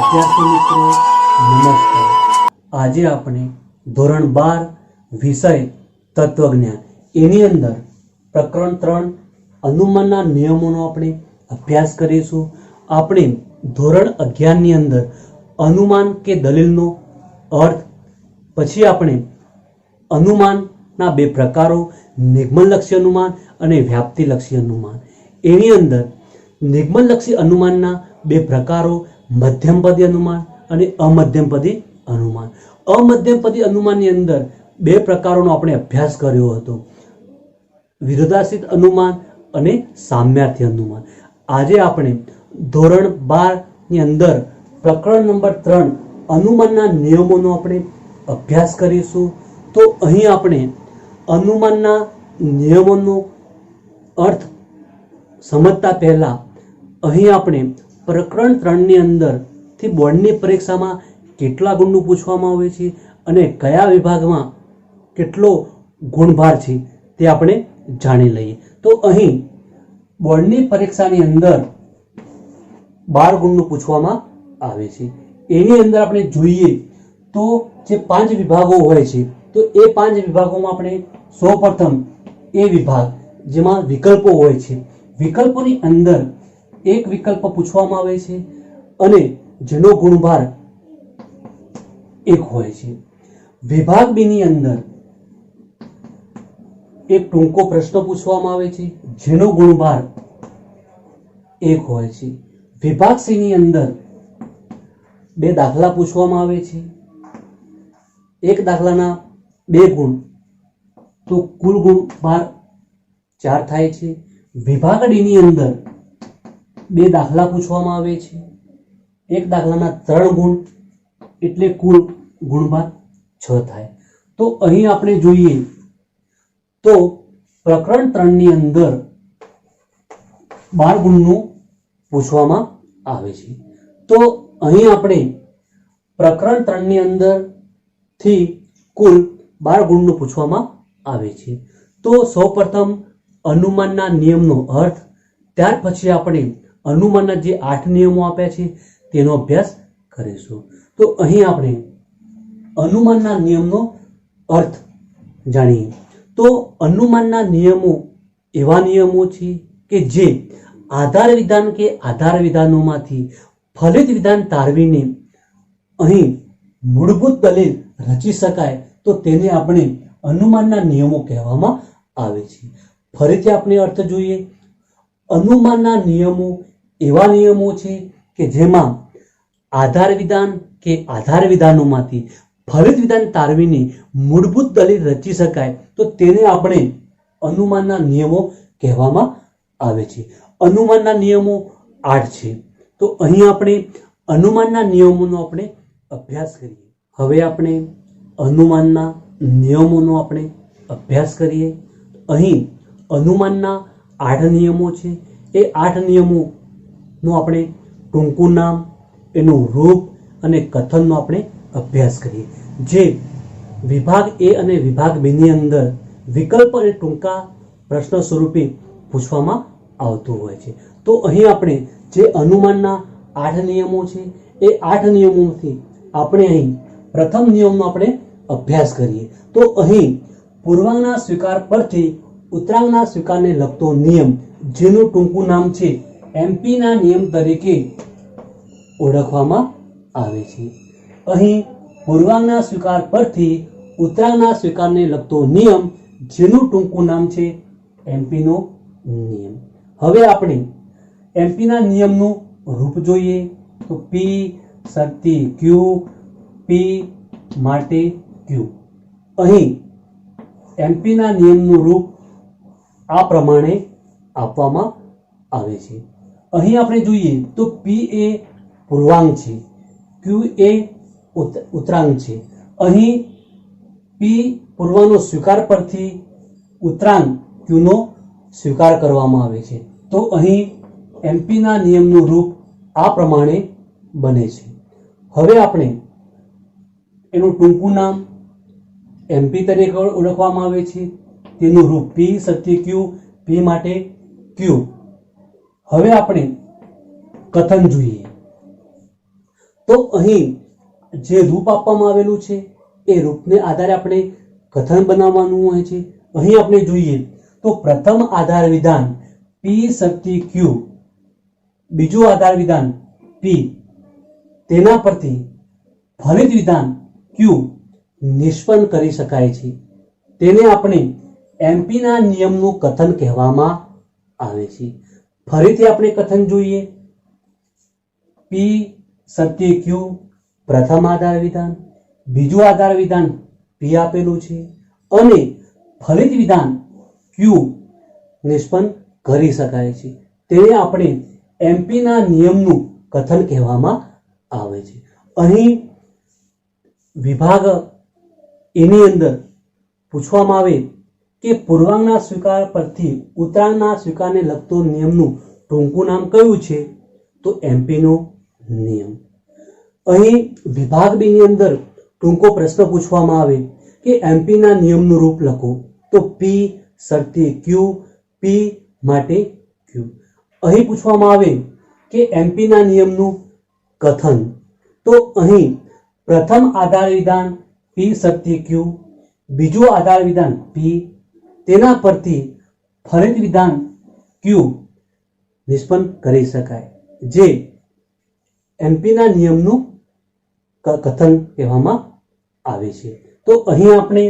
વિદ્યાર્થી મિત્રો નમસ્કાર। આજે આપણે ધોરણ 12 વિષય તત્વજ્ઞાન એની અંદર પ્રકરણ 3 અનુમાનના નિયમોનો આપણે અભ્યાસ કરીશું। આપણે ધોરણ 11 ની અંદર અનુમાન કે દલીલનો અર્થ, પછી આપણે અનુમાનના બે પ્રકારો નિગમનલક્ષી અનુમાન અને વ્યાપ્તિલક્ષી અનુમાન, એની અંદર નિગમનલક્ષી અનુમાનના બે પ્રકારો મધ્યમપદી અનુમાન અને અમધ્યમપદી અનુમાન। અમધ્યમપદી અનુમાનની અંદર બે પ્રકારોનો આપણે અભ્યાસ કર્યો હતો, વિરોધાશ્રિત અનુમાન અને સામ્યાર્થી અનુમાન। આજે આપણે ધોરણ 12 ની અંદર પ્રકરણ નંબર 3 અનુમાનના નિયમોનો આપણે અભ્યાસ કરીશું। તો અહીં આપણે અનુમાનના નિયમોનો અર્થ સમજતા પહેલા અહીં આપણે પ્રકરણ 3 ની અંદરથી બોર્ડની પરીક્ષામાં કેટલા ગુણનું પૂછવામાં આવે છે અને કયા વિભાગમાં કેટલો ગુણભાર છે તે આપણે જાણી લઈએ। તો અહીં બોર્ડની પરીક્ષાની અંદર 12 ગુણનું પૂછવામાં આવે છે। એની અંદર આપણે જોઈએ તો જે 5 વિભાગો હોય છે, તો એ 5 વિભાગોમાં આપણે સૌપ્રથમ એ વિભાગ જેમાં વિકલ્પો હોય છે, વિકલ્પોની અંદર એક વિકલ્પ પૂછવામાં આવે છે અને જેનો ગુણભાર 1 હોય છે। વિભાગ બી ની અંદર એક ટૂંકો પ્રશ્ન પૂછવામાં આવે છે જેનો ગુણભાર 1 હોય છે। વિભાગ સી ની અંદર 2 દાખલા પૂછવામાં આવે છે, એક દાખલાના 2 ગુણ, તો કુલ ગુણભાર 4 થાય છે। વિભાગ ડી ની અંદર 2 દાખલા પૂછવામાં આવે છે, એક દાખલાના 3 ગુણ, એટલે કુલ ગુણભાર 6 થાય। તો અહીં આપણે જોઈએ તો પ્રકરણ 3 ની અંદર 12 ગુણનું પૂછવામાં આવે છે। તો અહીં આપણે પ્રકરણ 3 ની અંદર થી કુલ 12 ગુણનું પૂછવામાં આવે છે। તો સૌપ્રથમ અનુમાનના નિયમનો અર્થ, ત્યાર પછી આપણે અનુમાનના જે 8 નિયમો આપ્યા છે તેનો અભ્યાસ કરીશું। તો અહીં આપણે અનુમાનના નિયમનો અર્થ જાણીએ તો અનુમાનના નિયમો એવા નિયમો છે કે જે આધાર વિધાન કે આધાર વિધાનોમાંથી ફલિત વિધાન તારવીને અહીં મૂળભૂત દલીલ રચી શકાય, તો તેને આપણે અનુમાનના નિયમો કહેવામાં આવે છે। ફરીથી આપણે અર્થ જોઈએ, અનુમાનના નિયમો એવા નિયમો છે કે જેમાં આધાર વિધાન કે આધાર વિધાનોમાંથી ફલિત વિધાન તારવીને મૂળભૂત દલીલ રચી શકાય, તો તેને આપણે અનુમાનના નિયમો કહેવામાં આવે છે। અનુમાનના નિયમો 8 છે। તો અહીં આપણે અનુમાનના નિયમોનો આપણે અભ્યાસ કરીએ। હવે આપણે અનુમાનના નિયમોનો આપણે અભ્યાસ કરીએ। અહીં અનુમાનના 8 નિયમો છે। એ 8 નિયમોનો આપણે ટૂંકું નામ, એનું રૂપ અને કથનનો આપણે અભ્યાસ કરીએ, જે વિભાગ એ અને વિભાગ બી ની અંદર વિકલ્પ અને ટૂંકા પ્રશ્ન સ્વરૂપે પૂછવામાં આવતું હોય છે। તો અહીં આપણે જે અનુમાનના 8 નિયમો છે એ 8 નિયમોમાંથી આપણે અહીં પ્રથમ નિયમનો આપણે અભ્યાસ કરીએ। તો અહીં પૂર્વાંગના સ્વીકાર પરથી ઉત્તરાંગના સ્વીકારને લગતો નિયમ, જેનું ટૂંકું નામ છે એમપીના નિયમ તરીકે ઓળખવામાં આવે છે। અહીં પૂર્વાંગના સ્વીકાર પરથી ઉત્તરાંગના સ્વીકારને લગતો નિયમ, જેનું ટૂંકું નામ છે એમપીનો નિયમ। હવે આપણે એમપીના નિયમનું રૂપ જોઈએ તો પી શક્તિ ક્યુ, પી માટે ક્યુ। અહીં એમપીના નિયમનું રૂપ આ પ્રમાણે આપવામાં આવે છે। અહીં આપણે જોઈએ તો પી એ પૂર્વાંગ છે, ક્યુ એ ઉત્તરાંગ છે। અહીં પી પૂર્વાંગનો સ્વીકાર પરથી ઉત્તરાંગ ક્યુનો સ્વીકાર કરવામાં આવે છે। તો અહીં એમપીના નિયમનું રૂપ આ પ્રમાણે બને છે। હવે આપણે એનું ટૂંકું નામ એમપી તરીકે ઓળખવામાં આવે છે, તેનું રૂપ પી સત્ય ક્યુ, પી માટે ક્યુ। હવે આપણે કથન જોઈએ તો અહીં જે રૂપ આપવામાં આવેલું છે એ રૂપને આધારે આપણે કથન બનાવવાનું હોય છે. અહીં આપણે જોઈએ તો પ્રથમ આધાર વિધાન P શક્તિ Q, બીજું આધાર વિધાન P, તેના પરથી ફલિત વિધાન Q નિષ્પન્ન કરી શકાય છે. તેને આપણે એમ્પીના નિયમનું કથન કહેવામાં આવે છે. ફરીથી આપણે કથન જોઈએ. P શક્તિ Q પ્રથમ આધાર વિધાન, બીજું આધાર વિધાન P આપેલું છે અને ફલિત વિધાન Q નિષ્પન્ન કરી શકાય છે. તેને આપણે એમ્પીના નિયમનું કથન કહેવામાં આવે છે. અહીં વિભાગ એની અંદર પૂછવામાં આવે કે પૂર્વાંગના સ્વીકાર પરથી ઉત્તરાંગના સ્વીકારને લગતો નિયમનું ટૂંકું નામ કયું છે? તો એમ્પીનો નિયમ. અહીં વિભાગ બી ની અંદર ટૂંકો પ્રશ્ન પૂછવામાં આવે કે એમ્પીના નિયમનું રૂપ લખો, તો P શરતી Q, P માટે Q. અહીં પૂછવામાં આવે કે એમ્પીના નિયમનું કથન, તો અહીં પ્રથમ આધાર વિધાન P શરતી Q, બીજું આધાર વિધાન P, તેના પરથી ફલિત વિધાન Q નિષ્પન્ન કરી શકાય, જે એમ્પીના નિયમનું કથન કહેવામાં આવે છે. તો અહીં આપણે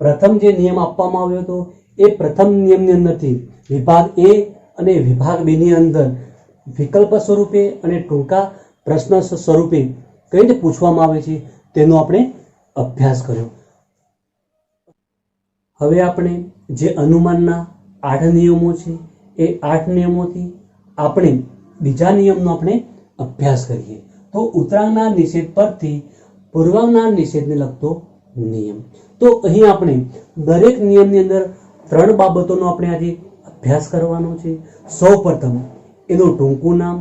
પ્રથમ જે નિયમ આપવામાં આવ્યો હતો એ પ્રથમ નિયમની અંદરથી વિભાગ A અને વિભાગ B ની અંદર વિકલ્પ સ્વરૂપે અને ટૂંકા પ્રશ્ન સ્વરૂપે કઈ રીતે પૂછવામાં આવે છે તેનો આપણે અભ્યાસ કર્યો. હવે આપણે જે અનુમાનના 8 નિયમો છે એ 8 નિયમોથી આપણે બીજા નિયમનો આપણે અભ્યાસ કરીએ. તો ઉત્તરાંગના નિષેધ પરથી પૂર્વાંગના નિષેધને લગતો નિયમ. તો અહીં આપણે દરેક નિયમની અંદર 3 બાબતોનો આપણે આજે અભ્યાસ કરવાનો છે. સૌપ્રથમ એનું ટૂંકું નામ,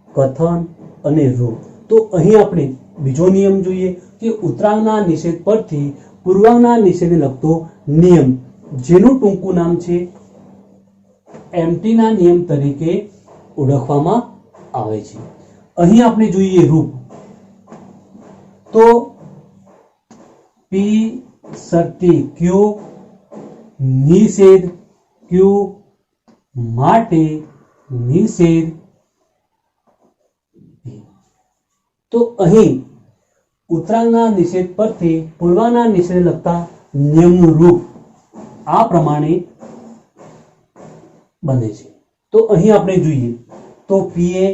કથન અને રૂપ. તો અહીં આપણે બીજો નિયમ જોઈએ કે ઉત્તરાંગના નિષેધ પરથી પૂર્વાંગના નિષેધને લગતો નિયમ, જેનું ટૂંકું નામ છે એમ્પટીના નિયમ તરીકે ઓળખવામાં આવે છે. અહીં આપણે જોઈએ રૂપ, તો P શરતી Q, નિષેધ Q માટે નિષેધ P. તો અહીં ઉત્તરાંગના નિષેધ પરથી પૂર્વાંગના નિષેધને લગતા નિયમનું રૂપ આ પ્રમાણે બને છે. તો અહીં આપણે જોઈએ તો P એ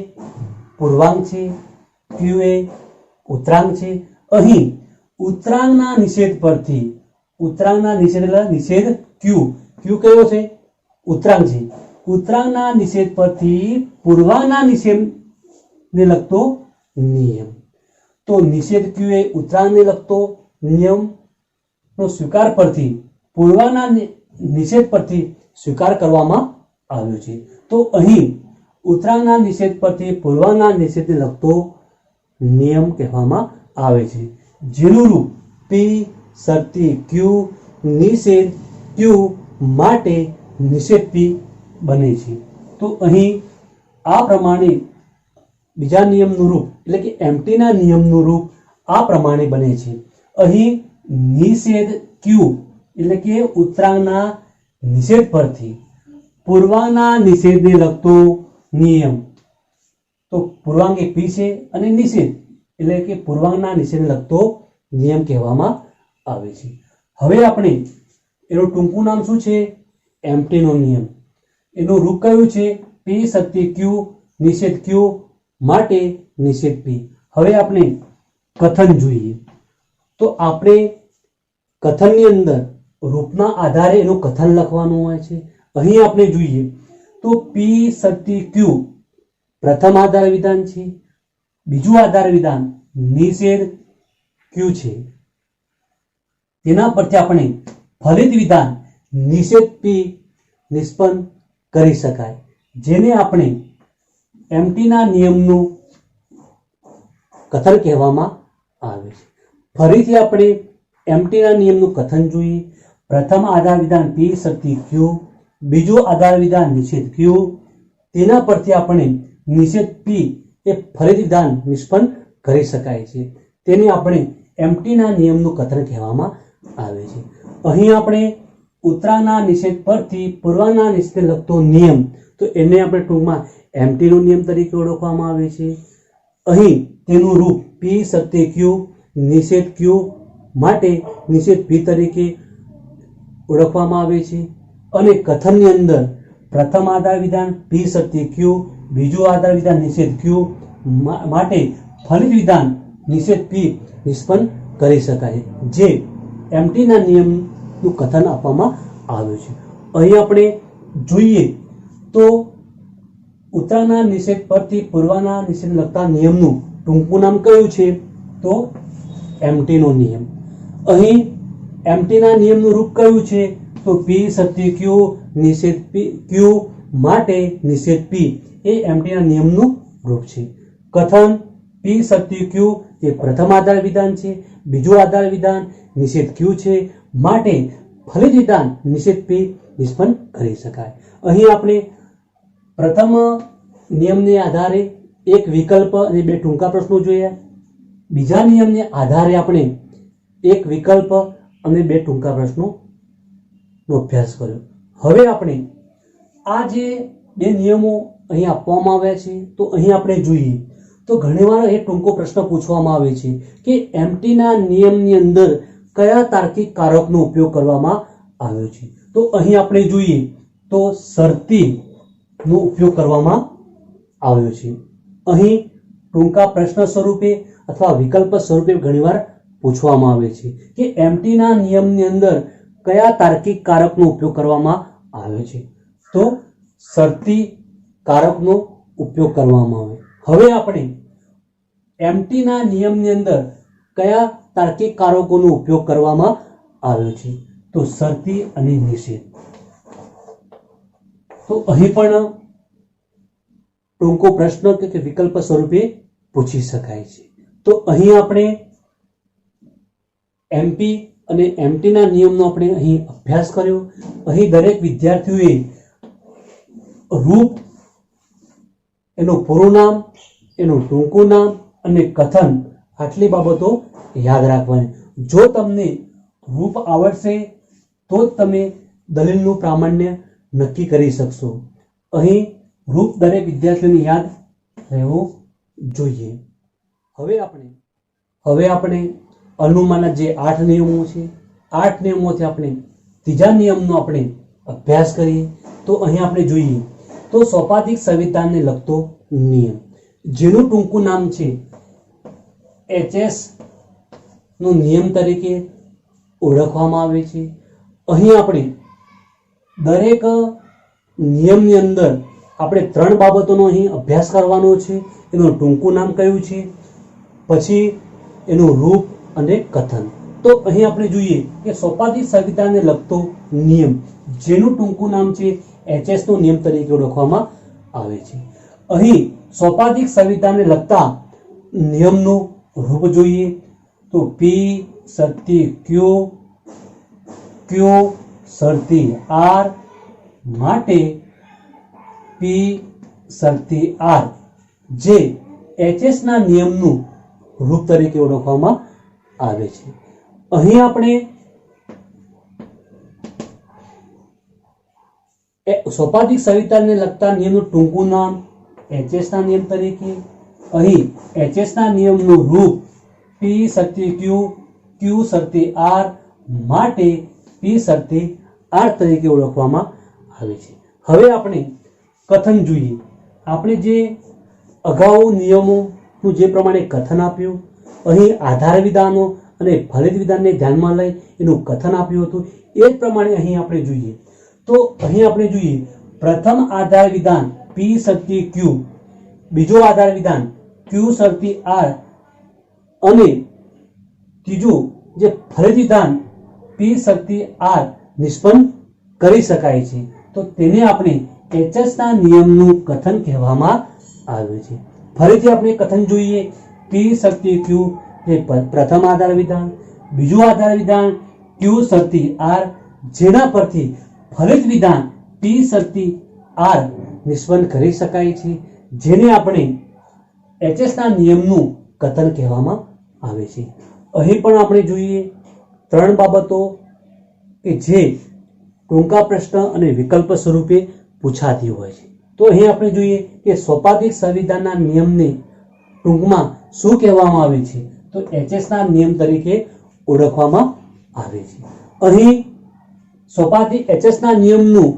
પૂર્વાંગ છે, Q એ ઉત્તરાંગ છે. અહીં ઉત્તરાંગના નિષેધ પરથી, ઉત્તરાંગના નિષેધ એટલે નિષેધ Q, Q કયો છે? ઉત્તરાંગ છે. ઉત્તરાંગના નિષેધ પરથી પૂર્વાંગના નિષેધને લગતો નિયમ. તો નિષેધ Q એ ઉત્તરાંગને લગતો નિયમનો સ્વીકાર પરથી પૂર્વાંગના નિષેધ પરથી સ્વીકાર કરવામાં આવ્યો છે. તો અહીં ઉત્તરાંગના નિષેધ પરથી પૂર્વાંગના નિષેધને લગતો નિયમ કહેવામાં આવે છે, જેનું રૂપ P શરતી Q, નિષેધ Q માટે નિષેધ P બને છે. તો અહીં આ પ્રમાણે બીજા નિયમનું રૂપ એટલે કે એમ્પટીના નિયમનું રૂપ આ પ્રમાણે બને છે. અહીં નિષેધ Q એટલે કે ઉત્તરાંગના નિષેધ પરથી પૂર્વાંગના નિષેધને લગતો નિયમ. તો પૂર્વાંગ એ P છે અને નિષેધ એટલે કે પૂર્વાંગના નિષેધને લગતો નિયમ કહેવામાં આવે છે. હવે આપણે એનું ટૂંકું નામ શું છે? એમ્પટીનો નિયમ. એનું રૂપ કયું છે? P શક્તિ Q, નિષેધ Q માટે નિષેધ P. હવે આપણે કથન જોઈએ. તો આપણે કથનની અંદર રૂપના આધારે એનું કથન લખવાનું હોય છે. અહીં આપણે જોઈએ તો P શક્તિ Q પ્રથમ આધાર વિધાન છે, બીજું આધાર વિધાન નિષેધ Q છે. તેના પરથી આપણે ફલિત વિધાન નિષેધ P નિષ્પન્ન કરી શકાય, જેને આપણે એમ્પટીના નિયમનું કથન કહેવામાં આવે છે. ફરીથી આપણે એમ્પટીના નિયમનું કથન જોઈએ. પ્રથમ આધાર વિધાન P શક્તિ Q, બીજું આધાર વિધાન નિષેધ Q, તેના પરથી આપણે નિષેધ P એ ફલિત વિધાન નિષ્પન્ન કરી શકાય છે. તેને આપણે એમ્પ્ટીના નિયમનું કથન કહેવામાં આવે છે. અહીં આપણે ઉત્તરાના નિષેધ પરથી પૂર્વના નિષેધને લગતો નિયમ, તો એને આપણે ટૂંકમાં એમ્પ્ટીનો નિયમ તરીકે ઓળખવામાં આવે છે. અહીં તેનું રૂપ P સત્ય Q નિષેધ Q માટે નિષેધ P તરીકે ઓળખવામાં આવે છે. અને કથનની અંદર પ્રથમ આધાર વિધાન P સત્ય Q, બીજું આધાર વિધાન નિષેધ Q માટે ફલિત વિધાન નિષેધ P નિષ્પન્ન કરી શકાય, જે એમ્પ્ટીના નિયમનું કથન આપવામાં આવ્યું છે. અહીં આપણે જોઈએ તો ઉત્તરાના નિષેધ પરથી પૂર્વના નિષેધને લગતા નિયમનું ટૂંકું નામ કયું છે? તો એમ્પ્ટીનો નિયમ. અહીં એમ્પ્ટીના નિયમનું રૂપ કયું છે? તો P સત્ય Q નિષેધ Q માટે નિષેધ P એ એમ્પ્ટીના નિયમનું રૂપ છે. કથન P સત્ય Q એ પ્રથમ આધાર વિધાન છે, બીજું આધાર વિધાન નિષેધ Q છે, માટે ફલિત વિધાન નિષેધ P નિષ્પન્ન કરી શકાય. અહીં આપણે પ્રથમ નિયમને આધારે એક વિકલ્પ અને બે ટૂંકા પ્રશ્નો જોયા. બીજા નિયમને આધારે આપણે એક વિકલ્પ અને બે ટૂંકા પ્રશ્નો અભ્યાસ કર્યો. હવે આપણે આ જે બે નિયમો અહીં આપવામાં આવ્યા છે, તો અહીં આપણે જોઈએ તો ઘણીવાર એ ટૂંકો પ્રશ્ન પૂછવામાં આવે છે કે એમ્પ્ટીના નિયમની અંદર કયા તાર્કિક કારકનો ઉપયોગ કરવામાં આવ્યો છે. તો અહીં આપણે જોઈએ તો શરતીનો ઉપયોગ કરવામાં આવ્યો છે. અહીં ટૂંકા પ્રશ્ન સ્વરૂપે અથવા વિકલ્પ સ્વરૂપે ઘણીવાર પૂછવામાં આવે છે કે એમ્પ્ટીના નિયમની અંદર કયા તાર્કિક કારકનો ઉપયોગ કરવામાં આવ્યો છે. તો શરતી કારકનો ઉપયોગ કરવામાં આવે. હવે આપણે એમ્પ્ટીના નિયમની અંદર કયા તાર્કિક કારકોનો ઉપયોગ કરવામાં આવ્યો છે? તો શરતી અને નિષેધ. તો અહીં પણ ટૂંકો પ્રશ્ન કે વિકલ્પ સ્વરૂપે પૂછી શકાય છે. તો અહીં આપણે એમપી અને એમટીના નિયમનો આપણે અહીં અભ્યાસ કર્યો. અહીં દરેક વિદ્યાર્થીઓએ રૂપ, એનું પૂરું નામ, એનું ટૂંકું નામ અને કથન, આટલી બાબતો યાદ રાખવાની. જો તમને રૂપ આવડશે તો જ તમે દલીલનું પ્રામાણ્ય નક્કી કરી શકશો. અહીં રૂપ દરેક વિદ્યાર્થીઓને યાદ રહેવું જોઈએ. હવે આપણે અનુમાનના જે 8 નિયમો છે, 8 નિયમોથી આપણે ત્રીજા નિયમનો આપણે અભ્યાસ કરીએ. તો અહીં આપણે જોઈએ તો સોપાધિક સંવિધાનને લગતો નિયમ, જેનું ટૂંકું નામ છે HS નો નિયમ તરીકે ઓળખવામાં આવે છે. અહીં આપણે દરેક નિયમની અંદર આપણે 3 બાબતોનો અહીં અભ્યાસ કરવાનો છે. એનું ટૂંકું નામ કયું છે, પછી એનું રૂપ અને કથન. તો અહીં આપણે જોઈએ કે સોપાધિક સંવિધાનને લગતો નિયમ, જેનું ટૂંકું નામ છે HS નો નિયમ તરીકે ઓળખવામાં આવે છે. અહીં સોપાધિક સંવિધાનને લગતા નિયમનું રૂપ જોઈએ તો P શરતી Q, Q શરતી R માટે P શરતી R, જે HS ના નિયમનું રૂપ તરીકે ઓળખવામાં આવે છે. અહીં આપણે સોપાધિક સંવિધાનને લગતા નિયમનું ટૂંકું નામ HS ના નિયમ તરીકે, અહીં HS ના નિયમનું રૂપ P શરતી Q, Q શરતી R માટે P શરતી R તરીકે ઓળખવામાં આવે છે. હવે આપણે કથન જોઈએ. આપણે જે અગાઉ નિયમોનું જે પ્રમાણે કથન આપ્યું, અહીં આધાર વિધાનો અને ફલિત વિધાનને ધ્યાનમાં લઈ એનું કથન આપ્યું હતું, એ જ પ્રમાણે અહીં આપણે જોઈએ તો અહીં આપણે જોઈએ પ્રથમ આધાર વિધાન P શરતી Q, બીજો આધાર વિધાન Q શરતી R અને ત્રીજું જે ફલિત વિધાન P શરતી R નિષ્પન્ન કરી શકાય છે. તો તેને આપણે HS ના નિયમનું કથન કહેવામાં આવે છે. ફરીથી આપણે કથન જોઈએ. P શરતી Q જે પ્રથમ આધાર વિધાન, બીજું આધાર વિધાન Q શરતી R, જેના પરથી ફલિત વિધાન P શરતી R નિષ્પન્ન કરી શકાય છે, જેને આપણે HS ના નિયમનું કથન કહેવામાં આવે છે. અહીં પણ આપણે જોઈએ 3 બાબતો કે જે ટૂંકા પ્રશ્ન અને વિકલ્પ સ્વરૂપે પૂછાતી હોય છે. તો અહીં આપણે જોઈએ કે સોપાધિક સંવિધાનના નિયમને ટૂંકમાં શું કહેવામાં આવે છે? તો એચએસના નિયમ તરીકે ઓળખવામાં આવે છે. અહીં સોપાધિક એચએસના નિયમનું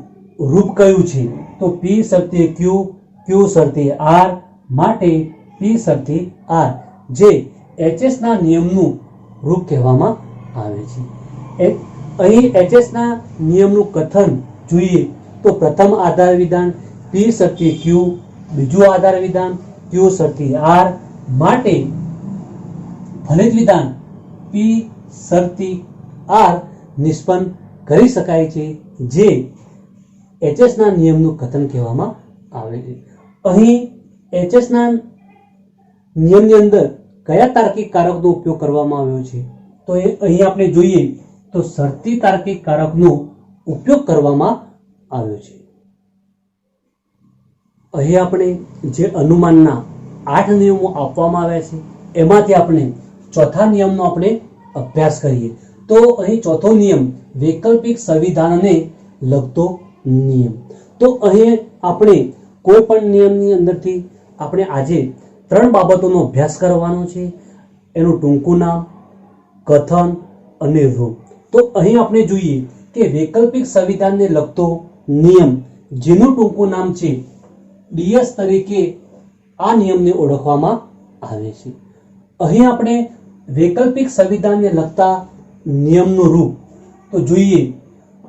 રૂપ કયું છે? તો P શરતે Q, Q શરતે R માટે P શરતે R, જે એચએસના નિયમનું રૂપ કહેવામાં આવે છે. અહીં એચએસના નિયમનું કથન જોઈએ તો પ્રથમ આધાર વિધાન P શરતે Q, બીજું આધાર વિધાન Q શરતે R માટે ફલિત વિધાન P શરતે R નિષ્પન્ન કરી શકાય છે, જે એચએસના નિયમનું કથન કહેવામાં આવે છે. અહીં એચએસના નિયમની અંદર કયા તાર્કિક કારકનો ઉપયોગ કરવામાં આવ્યો છે? તો અહીં આપણે જોઈએ તો શરતી તાર્કિક કારકનો ઉપયોગ કરવામાં આવ્યો છે. અહીં આપણે જે અનુમાનના 8 નિયમો આપવામાં આવ્યા છે એમાંથી આપણે ચોથા નિયમનો આપણે અભ્યાસ કરીએ. તો અહીં ચોથો નિયમ વૈકલ્પિક સંવિધાનને લગતો નિયમ. તો અહીં આપણે કોઈ પણ નિયમની અંદરથી આપણે આજે 3 બાબતોનો અભ્યાસ કરવાનો છે. એનું ટૂંકું નામ, કથન અને રૂપ. તો અહીં આપણે જોઈએ કે વૈકલ્પિક સંવિધાનને લગતો નિયમ જેનું ટૂંકું નામ છે ડીએસ તરીકે આ નિયમને ઓળખવામાં આવે છે. અહીં આપણે વૈકલ્પિક સંવિધાનને લગતા નિયમનું રૂપ તો જોઈએ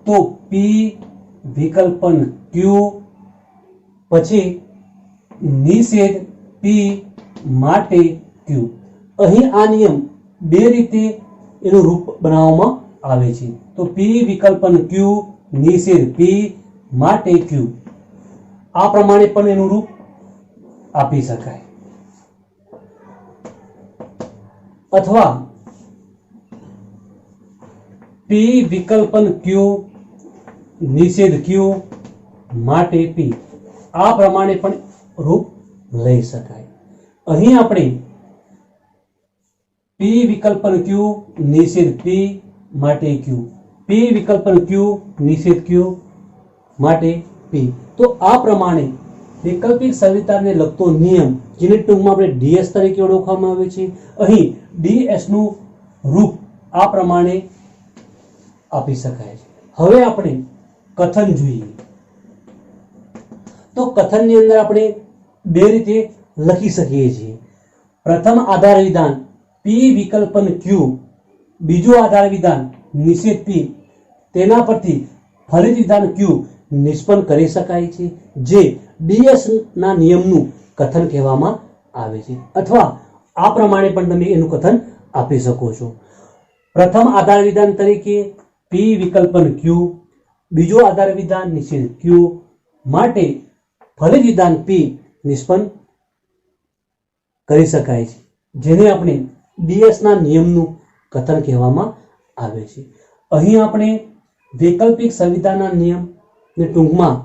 તો P વિકલ્પન Q, પછી નિષેધ P માટે Q. અહીં આ નિયમ બે રીતે એનું રૂપ બનાવવામાં આવે છે. તો P વિકલ્પન Q, નિષેધ P માટે Q, આ પ્રમાણે પણ એનું રૂપ આપી શકાય. અથવા P વિકલ્પન Q, નિષેધ Q માટે P, આ પ્રમાણે પણ રૂપ લઈ શકાય. અહીં આપણે P વિકલ્પન Q, નિષેધ P માટે Q, P વિકલ્પન Q, નિષેધ Q માટે P, તો આ પ્રમાણે વૈકલ્પિક સંવિધાનને લગતો નિયમ જેને ટૂંકમાં આપણે ડીએસ તરીકે ઓળખવામાં આવે છે, અહીં ડીએસ નું રૂપ આ પ્રમાણે આપી શકાય છે. હવે આપણે કથન જોઈએ. તો કથનની અંદર આપણે બે રીતે લખી શકીએ છીએ. પ્રથમ આધાર વિધાન P વિકલ્પન Q, બીજું આધાર વિધાન નિષેધ P, તેના પરથી ફલિત વિધાન Q નિષ્પન્ન કરી શકાય છે, જે ડીએસ ના નિયમનું કથન કહેવામાં આવે છે. અથવા આ પ્રમાણે પણ તમે એનું કથન આપી શકો છો. પ્રથમ આધાર વિધાન તરીકે P વિકલ્પન Q, બીજો આધાર વિધાન નિષેધ Q માટે ફલિત વિધાન P નિષ્પન્ન કરી શકાય છે, જેને આપણે ડીએસ ના નિયમનું કથન કહેવામાં આવે છે. અહીં આપણે વૈકલ્પિક સંવિધાનના નિયમ ને ટૂંકમાં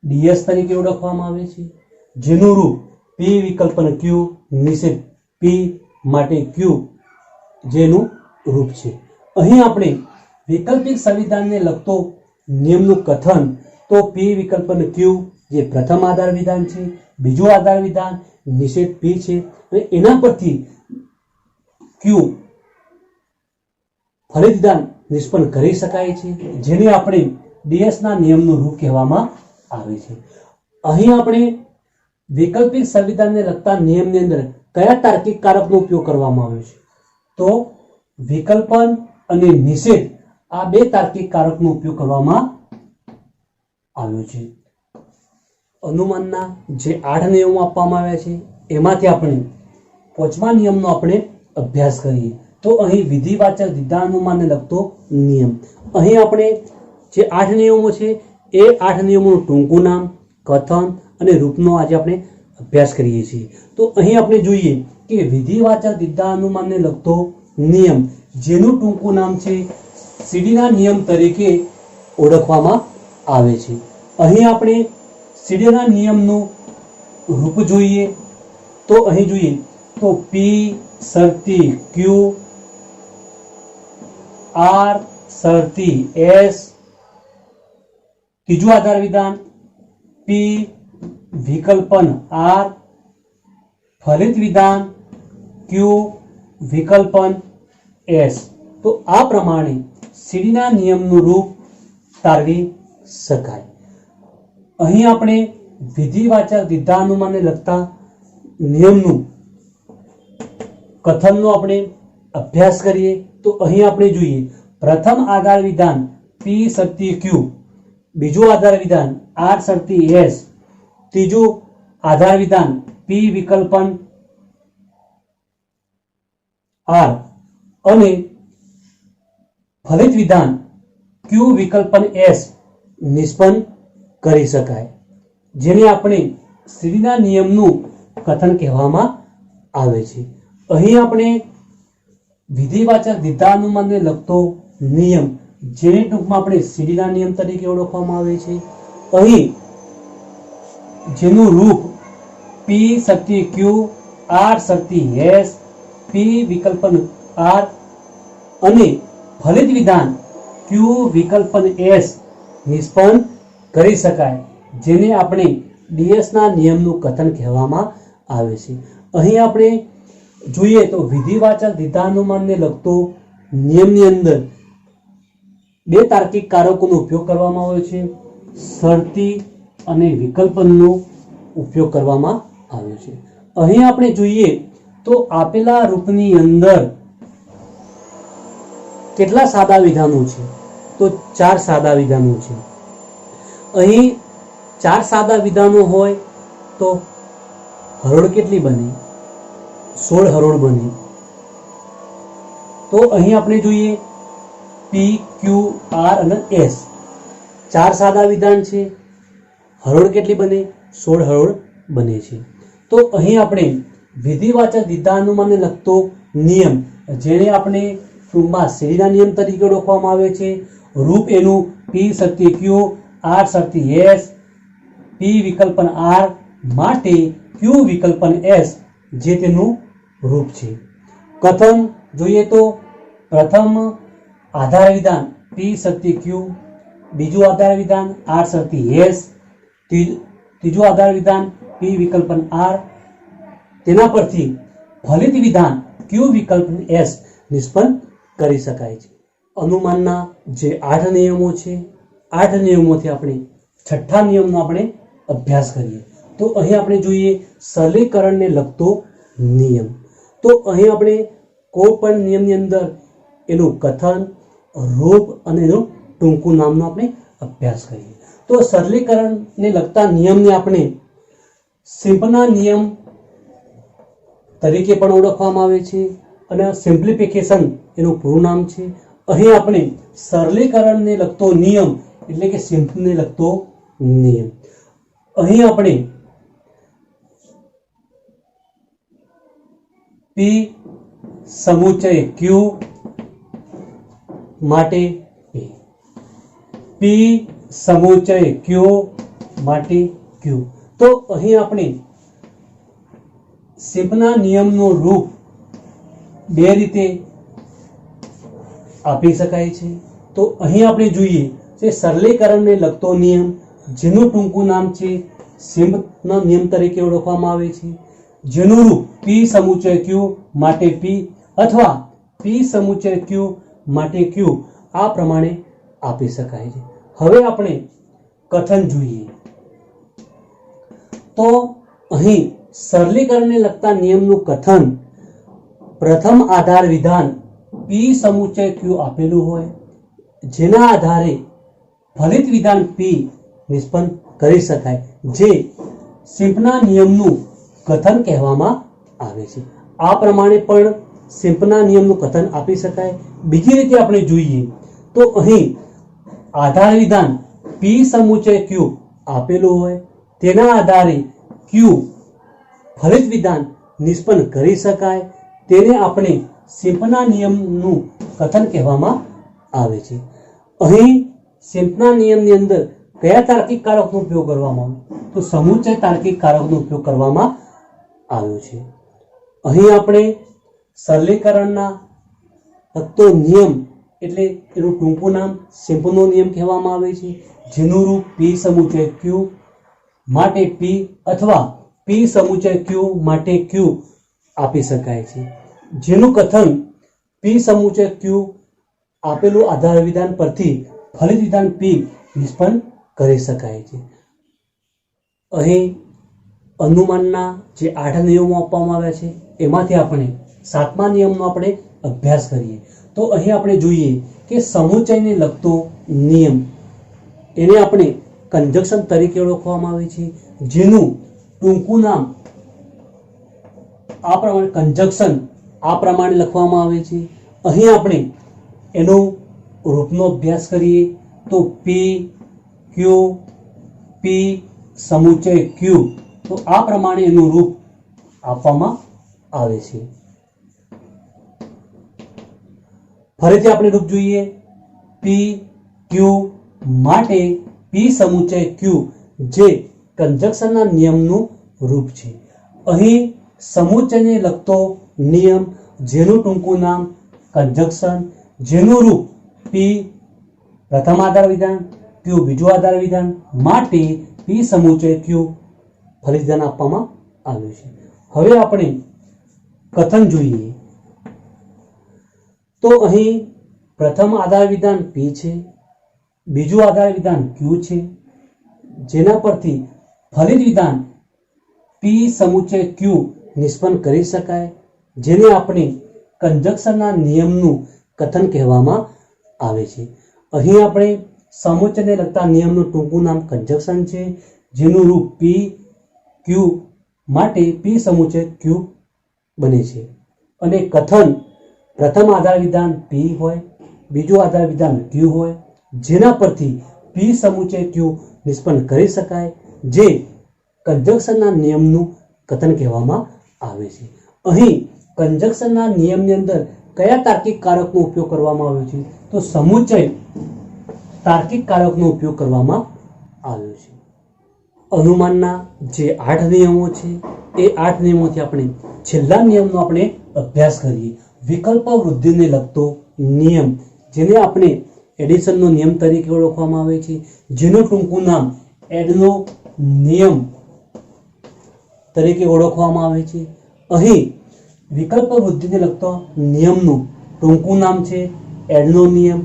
ડીએસ તરીકે ઓળખવામાં આવે છે, જેનું રૂપ P વિકલ્પન Q, નિષેધ P માટે Q જેનું રૂપ છે. અહીં આપણે વૈકલ્પિક સંવિધાનને લગતો નિયમનું કથન તો P વિકલ્પન Q જે પ્રથમ આધાર વિધાન છે, બીજું આધાર વિધાન નિષેધ P છે, અને એના પરથી Q ફલિત વિધાન નિષ્પન્ન કરી શકાય છે, જેને આપણે ડીએસ ના નિયમનું રૂપ કહેવામાં આવે છે. અહીં આપણે વૈકલ્પિક સંવિધાનને લગતા નિયમની અંદર કયા તાર્કિક કારકનો ઉપયોગ કરવામાં આવ્યો છે? તો વિકલ્પન અને નિષેધ આ બે તાર્કિક કારકનો ઉપયોગ કરવામાં આવ્યો છે. અનુમાનના જે 8 નિયમો આપવામાં આવ્યા છે એમાંથી આપણે 5મા નિયમનો આપણે અભ્યાસ કરીએ. તો અહીં વિધિવાચક વિધાનાનુમાનને લગતો નિયમ. અહીં આપણે જે 8 નિયમો છે એ 8 નિયમોનું ટૂંકું નામ, કથન અને રૂપનો આજે આપણે અભ્યાસ કરીએ છીએ. તો અહીં આપણે જોઈએ કે વિધિવાચક વિધાનાનુમાનને લગતો નિયમ જેનું ટૂંકું નામ છે સીડીના નિયમ તરીકે ઓળખવામાં આવે છે. અહીં આપણે સીડીના નિયમનું રૂપ જોઈએ તો અહીં જોઈએ તો પી શરતી ક્યુ, આર શરતી એસ. ત્રીજું આધાર વિધાન પી વિકલ્પન આર, ફલિત વિધાન ક્યુ વિકલ્પન એસ. તો આ પ્રમાણે સીડીના નિયમનું રૂપ તારવી શકાય. અહીં આપણે વિધિવાચક વિધાનુમાનને લગતા નિયમનું કથનનો આપણે અભ્યાસ કરીએ. તો અહીં આપણે જોઈએ પ્રથમ આધાર વિધાન પી શરતી ક્યુ, બીજું આધાર વિધાન આર શરતી એસ, ત્રીજું આધાર વિધાન પી વિકલ્પન આર અને ફલિત વિધાન ક્યુ વિકલ્પન એસ નિષ્પન્ન કરી શકાય, જેને આપણે સીડીના નિયમનું કથન કહેવામાં આવે છે. અહીં આપણે વિધિવાચક વિધાનુમાનને લગતો નિયમ, જેને ટૂંકમાં આપણે સીડીના નિયમ તરીકે ઓળખવામાં આવે છે, અહીં જેનું રૂપ પી શક્તિ ક્યુ, આર શક્તિ એસ, પી વિકલ્પન આર અને ફલિત વિધાન ક્યુ વિકલ્પન એસ નિષ્પન્ન કરી શકાય, જેને આપણે ડીએસના નિયમનું કથન કહેવામાં આવે છે. અહીં આપણે જોઈએ તો વિધિવાચક વિધાનુમાનને લગતો નિયમની અંદર બે તાર્કિક કારકોનો ઉપયોગ કરવામાં આવે છે. શરતી અને વિકલ્પનનો ઉપયોગ કરવામાં આવ્યો છે. અહીં આપણે જોઈએ તો આપેલા રૂપની અંદર કેટલા સાદા વિધાનો છે? તો 4 સાદા વિધાનો છે. અહીં 4 સાદા વિધાનો હોય તો હરોળ કેટલી બને? 16 હરોળ બને. તો અહીં આપણે જોઈએ પી ક્યુ આર અને એસ 4 સાદા વિધાન છે. હરોળ કેટલી બને? 16 હરોળ બને છે. તો અહીં આપણે વિધિવાચક વિધાનુમાનને લગતો નિયમ, જેને આપણે ટૂંકમાં સીડીના નિયમ તરીકે ઓળખવામાં આવે છે, રૂપ એનું પી શક્તિ ક્યુ, આર શક્તિ એસ, પી વિકલ્પન આર માટે ક્યુ વિકલ્પન એસ જે તેનું રૂપ છે. કથન જોઈએ તો પ્રથમ આધાર વિધાન પી શક્તિ ક્યુ, બીજું આધાર વિધાન આર શક્તિ એસ, ત્રીજું આધાર વિધાન પી વિકલ્પન આર. તેના પરથી ફલિત વિધાન ક્યુ વિકલ્પન એસ નિષ્પન્ન કરી શકાય છે. અનુમાનના જે 8 નિયમો છે, 8 નિયમોથી આપણે છઠ્ઠા નિયમનો આપણે અભ્યાસ કરીએ. તો અહીં આપણે જોઈએ સરલીકરણને લગતો નિયમ. તો અહીં આપણે કોઈ પણ નિયમની અંદર એનું કથન, રૂપ અને એનું ટૂંકું નામનો આપણે અભ્યાસ કરીએ. તો સરલીકરણને લગતા નિયમને આપણે સિમ્પના નિયમ તરીકે પણ ઓળખવામાં આવે છે અને સિમ્પ્લિફિકેશન એનું પૂરું નામ છે. અહીં આપણે સરલીકરણને લગતો નિયમ એટલે કે સિમ્પને લગતો નિયમ, અહીં આપણે પી સમુચય ક્યુ માટે પી સમુચય ક્યુ માટે ક્યુ. તો અહીં આપણે સિમ્પના નિયમનું રૂપ બે રીતે આપી શકાય છે. તો અહીં આપણે જોઈએ કે સરલીકરણને લગતો નિયમ, જેનું ટૂંકું નામ છે સિમ્પના નિયમ તરીકે ઓળખવામાં આવે છે, જેનું રૂપ પી સમુચય ક્યુ માટે પી અથવા પી સમુચય ક્યુ માટે ક્યુ આ પ્રમાણે આપી શકાય છે. હવે આપણે કથન જોઈએ તો અહીં સરલીકરણને લગતા નિયમનું કથન પ્રથમ આધાર વિધાન પી સમુચય ક્યુ આપેલું હોય, જેના આધારે ફલિત વિધાન પી નિષ્પન્ન કરી શકાય, જે સિમ્પના નિયમનું કથન કહેવામાં આવે છે. આ પ્રમાણે પણ સિમ્પના નિયમનું કથન આપી શકાય. બીજી રીતે આપણે જોઈએ તો અહીં આધાર વિધાન પી સમુચય ક્યુ આપેલું હોય, તેના આધારે ક્યુ ફલિત વિધાન નિષ્પન્ન કરી શકાય, તેને આપણે સિમ્પના નિયમનું કથન કહેવામાં આવે છે. અહીં સિમ્પના નિયમની અંદર કયા તાર્કિક કારકનો ઉપયોગ કરવામાં આવે? તો સમુચય તાર્કિક કારકનો ઉપયોગ કરવામાં આવ્યો છે. અહીં આપણે સરલીકરણના લગતો નિયમ એટલે એનું ટૂંકું નામ સિમ્પલનો નિયમ કહેવામાં આવે છે, જેનું રૂપ P સમુચય Q માટે P અથવા P સમુચય Q માટે Q આપી શકાય છે, જેનું કથન P સમુચય Q આપેલું આધાર વિધાન પરથી ફલિત વિધાન P નિષ્પન્ન કરી શકાય છે. અહીં અનુમાનના જે 8 નિયમો આપવામાં આવ્યા છે એમાંથી આપણે 7મા નિયમનો આપણે અભ્યાસ કરીએ. તો અહીં આપણે જોઈએ કે સમુચયને લગતો નિયમ એને આપણે કંજક્શન તરીકે ઓળખવામાં આવે છે, જેનું ટૂંકું નામ આ પ્રમાણે કંજક્શન આ પ્રમાણે લખવામાં આવે છે. અહીં આપણે એનો રૂપનો અભ્યાસ કરીએ તો P Q P સમુચય Q, તો આ પ્રમાણે એનું રૂપ આપવામાં આવે છે. ફરીથી આપણે રૂપ જોઈએ. P Q માટે P સમુચય Q જે કંજક્શનના નિયમનું રૂપ છે. અહીં સમુચયને લગતો નિયમ જેનું ટૂંકું નામ કંજક્શન, જેનું રૂપ P પ્રથમ આધાર વિધાન, Q બીજું આધાર વિધાન માટે P સમુચય Q ફલિત વિધાન આપવામાં આવ્યું છે. હવે આપણે કથન જોઈએ. તો અહીં પ્રથમ આધાર વિધાન P છે, બીજું આધાર વિધાન Q છે, જેના પરથી ફલિત વિધાન P સમુચય Q નિષ્પન્ન કરી શકાય, જેને આપણે કંજક્શનના નિયમનું કથન કહેવામાં આવે છે. અહીં આપણે સમુચયને લગતા નિયમનું ટૂંકું નામ કંજક્શન છે, જેનું રૂપ P Q માટે P સમુચય Q બને છે. અને કથન પ્રથમ આધાર વિધાન P હોય, બીજું આધાર વિધાન Q હોય, જેના પરથી P સમુચય Q નિષ્પન્ન કરી શકાય, જે કંજક્શનના નિયમનું કથન કહેવામાં આવે છે. અહીં કંજક્શનના નિયમની અંદર કયા તાર્કિક કારકનો ઉપયોગ કરવામાં આવ્યો છે? તો સમુચય તાર્કિક કારકનો ઉપયોગ કરવામાં આવ્યો છે. અનુમાનના જે 8 નિયમો છે એ 8 નિયમોથી આપણે છેલ્લા નિયમનો આપણે અભ્યાસ કરીએ. વિકલ્પ વૃદ્ધિને લગતો નિયમ, જેને આપણે એડિશનનો નિયમ તરીકે ઓળખવામાં આવે છે, જેનું ટૂંકું નામ એડનો નિયમ તરીકે ઓળખવામાં આવે છે. અહીં વિકલ્પ વૃદ્ધિને લગતો નિયમનું ટૂંકું નામ છે એડનો નિયમ.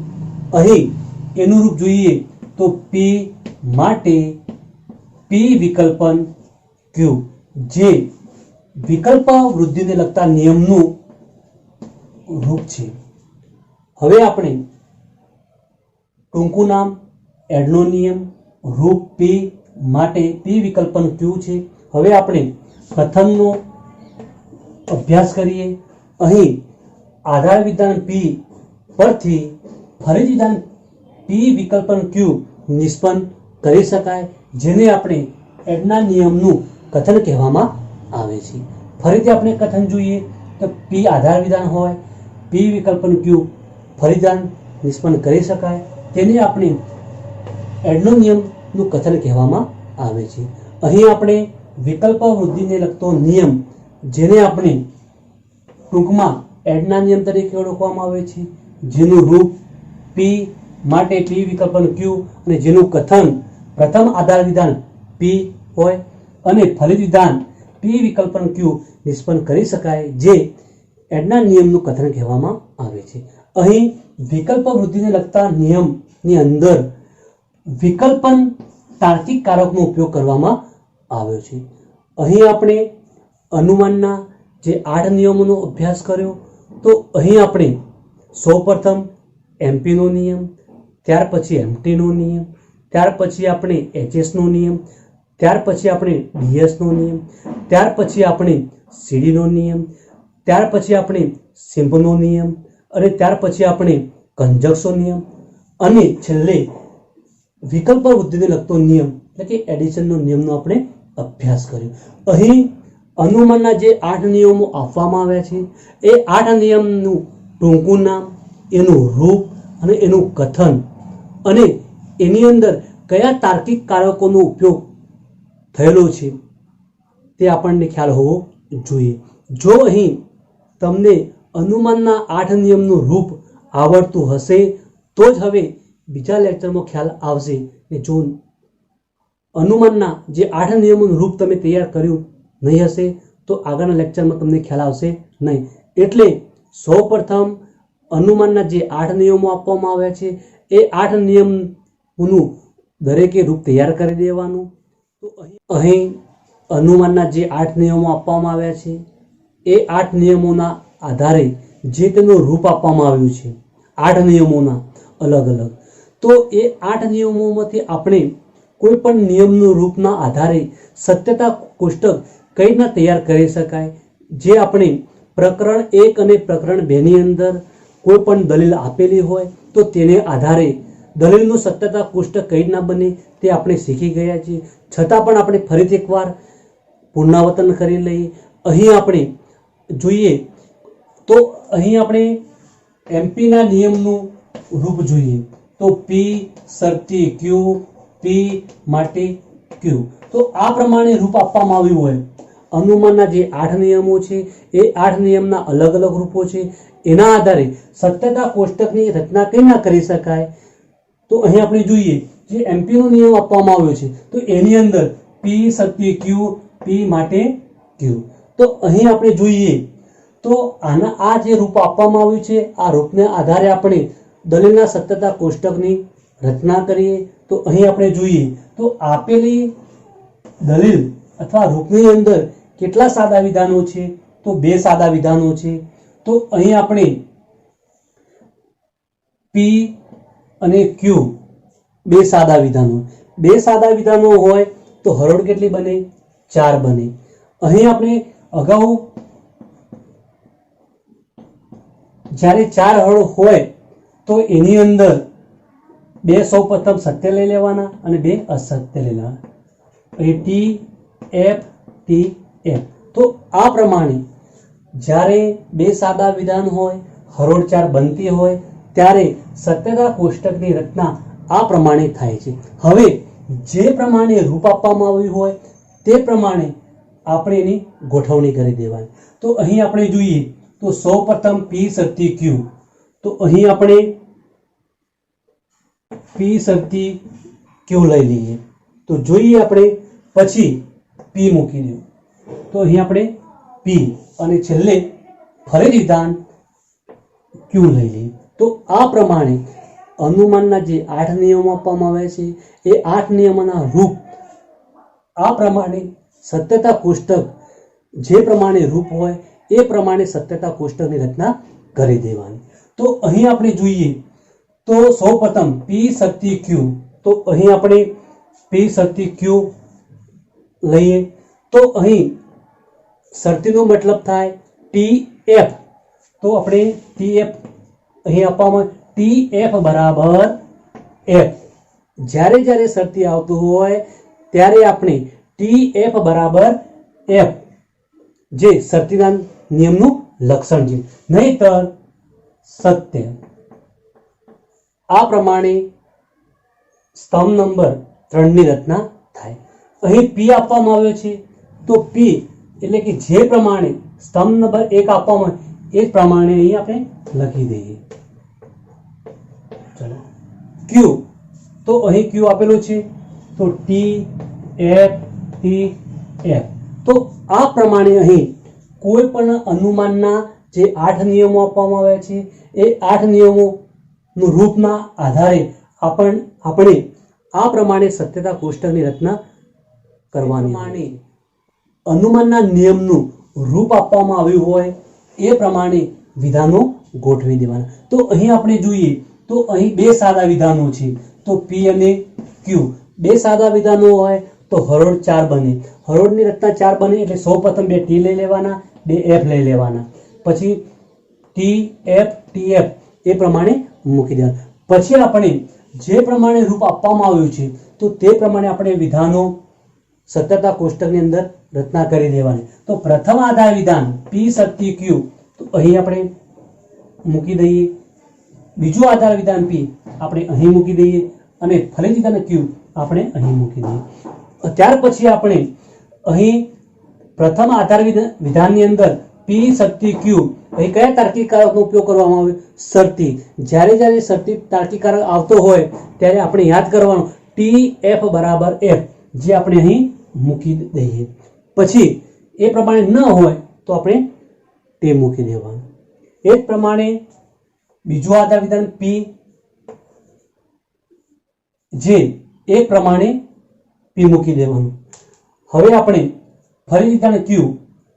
અહીં એનું રૂપ જોઈએ તો P માટે P વિકલ્પન Q, જે વિકલ્પ વૃદ્ધિને લગતા નિયમનું રૂપ છે. હવે આપણે ટૂંકું નામ એડનો નિયમ, રૂપ P માટે P વિકલ્પન Q છે. હવે આપણે કથનનો અભ્યાસ કરીએ. અહીં આધાર વિધાન P પરથી ફલિત વિધાન P વિકલ્પન Q નિષ્પન્ન કરી શકાય, જેને આપણે એડના નિયમનું કથન કહેવામાં આવે છે. ફરીથી આપણે કથન જોઈએ તો P આધાર વિધાન હોય, P વિકલ્પન Q ફલિત વિધાન નિષ્પન્ન કરી શકાય, તેને આપણે એડનો નિયમનું કથન કહેવામાં આવે છે. અહીં આપણે વિકલ્પ વૃદ્ધિને લગતો નિયમ, જેને આપણે ટૂંકમાં એડના નિયમ તરીકે ઓળખવામાં આવે છે, જેનું રૂપ P માટે P વિકલ્પન Q અને જેનું કથન પ્રથમ આધાર વિધાન P હોય અને ફલિત વિધાન P વિકલ્પન Q નિષ્પન્ન કરી શકાય, જે એડના નિયમનું કથન કહેવામાં આવે છે. અહીં વિકલ્પ વૃદ્ધિને લગતા નિયમની અંદર વિકલ્પન તાર્કિક કારકનો ઉપયોગ કરવામાં આવ્યો છે. અહીં આપણે અનુમાનના જે 8 નિયમોનો અભ્યાસ કર્યો. તો અહીં આપણે સૌપ્રથમ MP નો નિયમ, ત્યાર પછી MT નો નિયમ, ત્યાર પછી આપણે HS નો નિયમ, ત્યાર પછી આપણે DS નો નિયમ, ત્યાર પછી આપણે CD નો નિયમ, ત્યાર પછી આપણે સિમ્પનો નિયમ અને ત્યાર પછી આપણે કંજક્શન નિયમ અને છેલ્લે વિકલ્પ વૃદ્ધિને લગતો નિયમ એટલે કે એડિશનનો નિયમનો આપણે અભ્યાસ કર્યો. અહીં અનુમાનના જે 8 નિયમો આપવામાં આવ્યા છે એ 8 નિયમનું ટૂંકું નામ, એનું રૂપ અને એનું કથન અને એની અંદર કયા તાર્કિક કારકોનો ઉપયોગ થયેલો છે તે આપણને ખ્યાલ હોવો જોઈએ. જો અહીં તમને અનુમાનના 8 નિયમનું રૂપ આવડતું હશે તો જ હવે બીજા લેક્ચરમાં ખ્યાલ આવશે કે જો અનુમાનના જે 8 નિયમોનું રૂપ તમે તૈયાર કર્યું નહીં હશે તો આગળના લેક્ચરમાં તમને ખ્યાલ આવશે નહીં. એટલે સૌપ્રથમ અનુમાનના જે 8 નિયમો આપવામાં આવ્યા છે એ 8 નિયમોનું દરેકે રૂપ તૈયાર કરી દેવાનું. તો અહીં અનુમાનના જે 8 નિયમો આપવામાં આવ્યા છે એ 8 નિયમોના આધારે જે તેનું રૂપ આપવામાં આવ્યું છે 8 નિયમોના અલગ અલગ, તો એ 8 નિયમોમાંથી આપણે કોઈ પણ નિયમનું રૂપના આધારે સત્યતા કોષ્ટક કઈ રીતના તૈયાર કરી શકાય. જે આપણે પ્રકરણ 1 અને પ્રકરણ 2 ની અંદર કોઈ પણ દલીલ આપેલી હોય તો તેને આધારે દલીલનું સત્યતા કોષ્ટક કઈ રીતના બને તે આપણે શીખી ગયા છીએ. છતાં પણ આપણે ફરીથી એકવાર પુનરાવર્તન કરી લઈએ. અહીં આપણે જોઈએ તો અહીં આપણે એમપીના નિયમનું રૂપ જોઈએ તો પી શરતી ક્યુ, પી માટે ક્યુ. તો આ પ્રમાણે રૂપ આપવામાં આવ્યું હોય. અનુમાનના જે 8 નિયમો છે એ 8 નિયમના અલગ અલગ રૂપો છે. એના આધારે સત્યતા કોષ્ટકની રચના કઈ ના કરી શકાય. તો અહીં આપણે જોઈએ જે એમપીનો નિયમ આપવામાં આવ્યો છે તો એની અંદર પી શરતી ક્યુ, પી માટે ક્યુ. તો અહીં આપણે જોઈએ તો આના આ જે રૂપ આપવામાં આવ્યું છે આ રૂપને આધારે આપણે દલીલના સત્યતા કોષ્ટકની રચના કરીએ. તો અહીં આપણે જોઈએ તો આપેલી દલીલ અથવા રૂપની અંદર કેટલા સાદા વિધાનો છે તો 2 સાદા વિધાનો છે. તો અહીં આપણે પી અને ક્યુ 2 સાદા વિધાનો, 2 સાદા વિધાનો હોય તો હરોળ કેટલી બને? 4 બને. અહીં આપણે અગાઉ જ્યારે 4 હરોળ હોય તો એની અંદર 2 સૌ પ્રથમ સત્ય લઈ લેવાના અને 2 અસત્ય લઈ લેવાના. T F T F. તો આ પ્રમાણે જ્યારે 2 સાદા વિધાન હોય, હરોળ 4 બનતી હોય ત્યારે સત્યતા કોષ્ટકની રચના આ પ્રમાણે થાય છે. હવે જે પ્રમાણે રૂપ આપવામાં આવ્યું હોય તે પ્રમાણે આપણે એની ગોઠવણી કરી દેવાની. તો અહીં આપણે જોઈએ તો સૌપ્રથમ પી શરતી ક્યુ. તો અહીં આપણે પી શરતી ક્યુ લઈ લઈએ. તો જોઈએ આપણે પછી પી મૂકી દઉં તો અહીં આપણે પી અને છેલ્લે ફરી વિધાન ક્યુ લઈ લઈએ. તો આ પ્રમાણે અનુમાનના જે 8 નિયમો આપવામાં આવ્યા છે એ 8 નિયમોના રૂપ આ પ્રમાણે સત્યતા કોષ્ટક જે પ્રમાણે રૂપ હોય એ પ્રમાણે સત્યતા કોષ્ટકની રચના કરી દેવાની. તો અહીં આપણે જોઈએ તો સૌપ્રથમ પી શરતી ક્યુ. તો અહીં આપણે પી શરતી ક્યુ લઈએ તો અહીં શરતીનો મતલબ થાય ટી એફ. તો આપણે ટી એફ અહીં આપવામાં ટી એફ બરાબર એફ. જ્યારે જ્યારે શરતી આવતું હોય ત્યારે આપણે ટી એફ બરાબર એફ જે શરતીના નિયમનું લક્ષણ છે, નહીતર સત્ય. આ પ્રમાણે સ્તંભ નંબર 3 ની રચના થાય. અહીં પી આપવામાં આવ્યો છે તો પી એટલે કે જે પ્રમાણે સ્તંભ નંબર 1 આપવામાં એ જ પ્રમાણે અહીં આપણે લખી દઈએ. ચલો ક્યુ. તો અહીં ક્યુ આપેલું છે તો ટી એફ ટી એફ. તો આ પ્રમાણે અહીં કોઈ પણ અનુમાનના જે 8 નિયમો આપવામાં આવ્યા છે એ 8 નિયમોનું રૂપના આધારે આપણે આ પ્રમાણે સત્યતા કોષ્ટકની રચના કરવાની. અનુમાનના નિયમનું રૂપ આપવામાં આવ્યું હોય એ પ્રમાણે વિધાનો ગોઠવી દેવાના. તો અહીં આપણે જોઈએ તો અહીં 2 સાદા વિધાનો છે તો પી અને ક્યુ. 2 સાદા વિધાનો હોય તો હરોળ 4 બને. હરોળની રચના 4 બને એટલે સૌપ્રથમ 2 ટી લઈ લેવાના, 2 એફ લઈ લેવાના, પછી T F T F A પ્રમાણે મૂકી દેવાના. પછી આપણે જે પ્રમાણે રૂપ આપવામાં આવ્યું છે તો તે પ્રમાણે આપણે વિધાનો સત્યતા કોષ્ટકની અંદર રચના કરી દેવાની. તો પ્રથમ આધાર વિધાન પી શરતી ક્યુ તો અહીં આપણે મૂકી દઈએ. બીજું આધાર વિધાન પી આપણે અહીં મૂકી દઈએ અને ફરી વિધાન ક્યુ આપણે અહીં મૂકી દઈએ. ત્યાર પછી આપણે અહીં પ્રથમ આધાર વિધાનની અંદર P પી શક્તિ ક્યુ, અહીં કયા તાર્કિક કારકનો ઉપયોગ કરવામાં આવે? શરતી. જ્યારે જ્યારે શરતી તાર્કિક કારક આવતો હોય ત્યારે આપણે યાદ કરવાનું ટી એફ બરાબર એફ, જે આપણે અહીં મૂકી દઈએ. પછી એ પ્રમાણે ન હોય તો આપણે તે મૂકી દેવાનું. એ જ પ્રમાણે બીજું આધાર વિધાન પી, જે એ પ્રમાણે પી મૂકી દેવાનું. હવે આપણે ફરી વિધાન ક્યુ,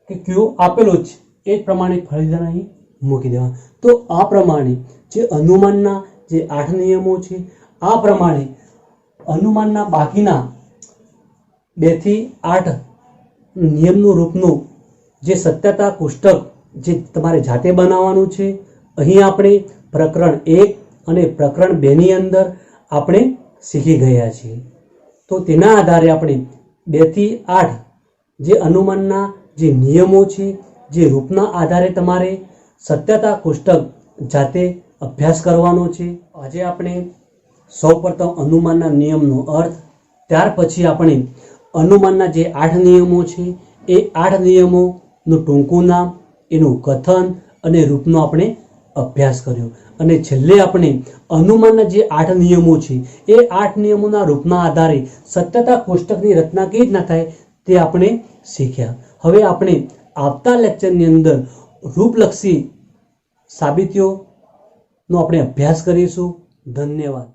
કે ક્યુ આપેલો છે એ જ પ્રમાણે ફરી વિધાન અહીં મૂકી દેવાનું. તો આ પ્રમાણે જે અનુમાનના જે 8 નિયમો છે, આ પ્રમાણે અનુમાનના બાકીના 2 થી 8 નિયમનું રૂપનું જે સત્યતા કોષ્ટક જે તમારે જાતે બનાવવાનું છે. અહીં આપણે પ્રકરણ 1 અને પ્રકરણ 2 ની અંદર આપણે શીખી ગયા છીએ. તો તેના આધારે આપણે 2 થી 8 જે અનુમાનના જે નિયમો છે, જે રૂપના આધારે તમારે સત્યતા કોષ્ટક જાતે અભ્યાસ કરવાનો છે. આજે આપણે સૌપ્રથમ અનુમાનના નિયમનો અર્થ, ત્યાર પછી આપણે અનુમાનના જે 8 નિયમો છે એ 8 નિયમોનું ટૂંકું નામ, એનું કથન અને રૂપનો આપણે અભ્યાસ કર્યો. અને છેલ્લે આપણે અનુમાનના જે 8 નિયમો છે એ 8 નિયમોના રૂપના આધારે સત્યતા કોષ્ટકની રચના કેવી રીતના થાય તે આપણે શીખ્યા. હવે આપણે આવતા લેક્ચરની અંદર રૂપલક્ષી સાબિતીઓનો આપણે અભ્યાસ કરીશું. ધન્યવાદ.